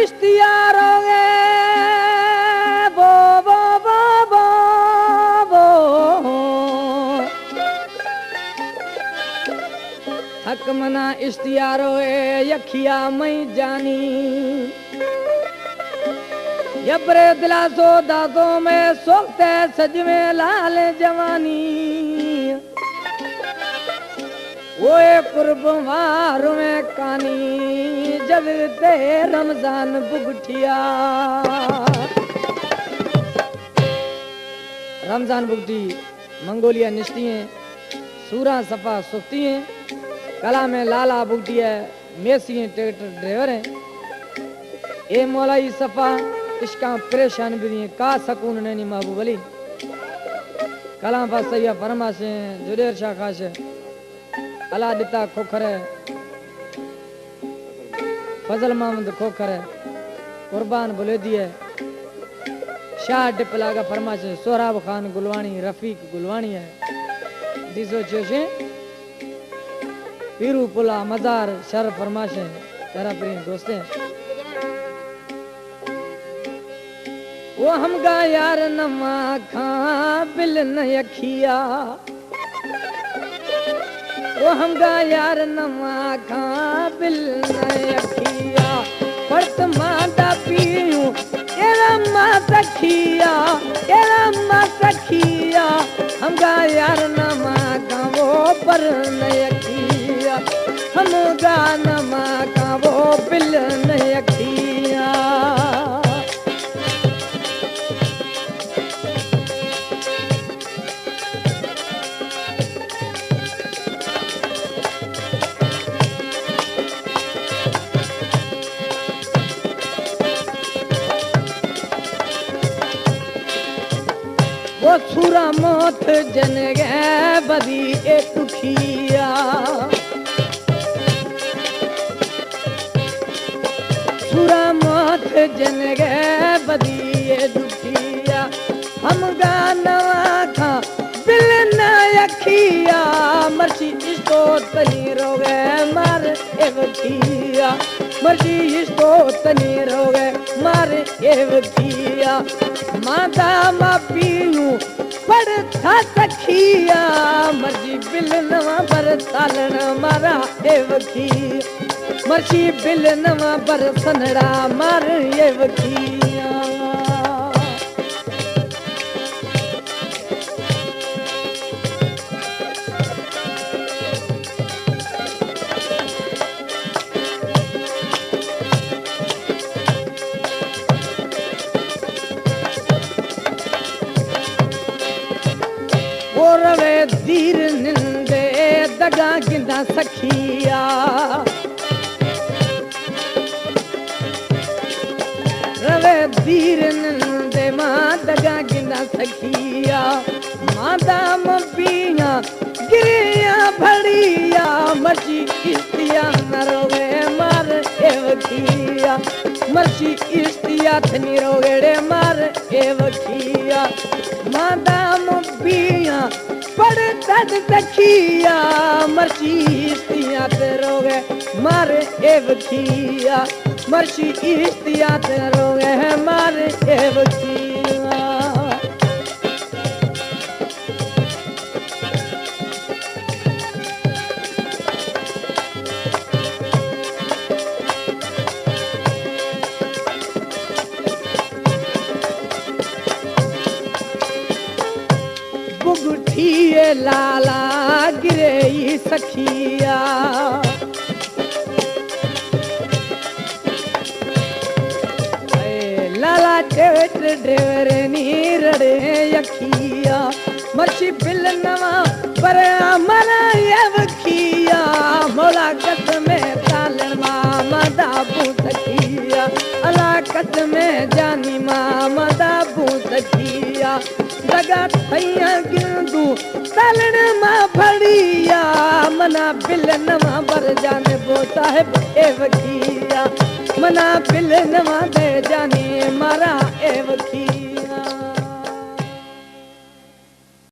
इश्तियार हो गए बो बो बो बो बो हक मना इश्तियार होए यखिया मई जानी यबरे दिलासो दासो में सोखते सजवे लाल जवानी वो कुर्ब मारू में कानी जब ते रमजान बुगटिया रमजान बुगटी मंगोलिया निश्ती है सूरा सफा सुफ्ती है कला में लाला बुगटी है मेसी है ट्रैक्टर ड्राइवर है ए मौलाई सफा इश्का परेशान भी का सकून नहीं महबूब अली कला पास सैया फरमाशे जुडेर शाह खाश अला दिता खोखर है फजल महमूद खोखर है कुर्बान बुलेदी है शाह डिपला का फरमाशे सोहराब खान गुलवानी रफीक गुलवानी है दिसो चोशे पीरू पुला मजार शर फरमाशे तेरा प्रिय दोस्ते वो हम गा यार नमा खा बिल न यखिया वो हम गा यार नमा खा बिल न यखिया पड़त माता पीयू एरा माता खिया हम गा यार नमा खा वो पर न यखिया हम गा नमा खा वो बिल न यखिया वो छुरा मौत जन गए बदी ए दुखिया छुरा मौत जन गए बदी ए दुखिया हम गानवा खा बिल न यखिया मर्ची इसको तनी रोगे मार एवखिया मर्ची इसको तनी रोगे मार एवखिया माता मा पीनू पड़ था सखिया मर्जी बिल नवा बर सालन मारा एवखी मर्जी बिल नवा बर सनड़ा मार एवखिया रवे धीर निंदे दगा गिंदा सखिया रवे धीर निंदे मां दगा गिंदा सखिया माता मपिया गिरिया भड़िया मर्जी इश्तिया न रोगे मार एवखिया मर्जी इश्तिया थनी रोगे मार एवखिया माता मपिया पड़ तद तखिया मर्ची इश्तिया ते रोगे मार एवखिया मर्ची इश्तिया ते रोगे मार एवखिया बुगठिए लाला गिरे सखिया लाला टेट ड्रेवर नीरड़े यखिया मर्ची बिल नवा पर मना यवखिया मोला कस में तालन मामा दाबू सखिया अला कस में जानी मामा दाबू सखिया दगा थैया गिंदू तालन मां फड़िया मना बिल नवा बर जाने बो साहेब एवखिया मना बिल नवा दे जाने मारा एवखिया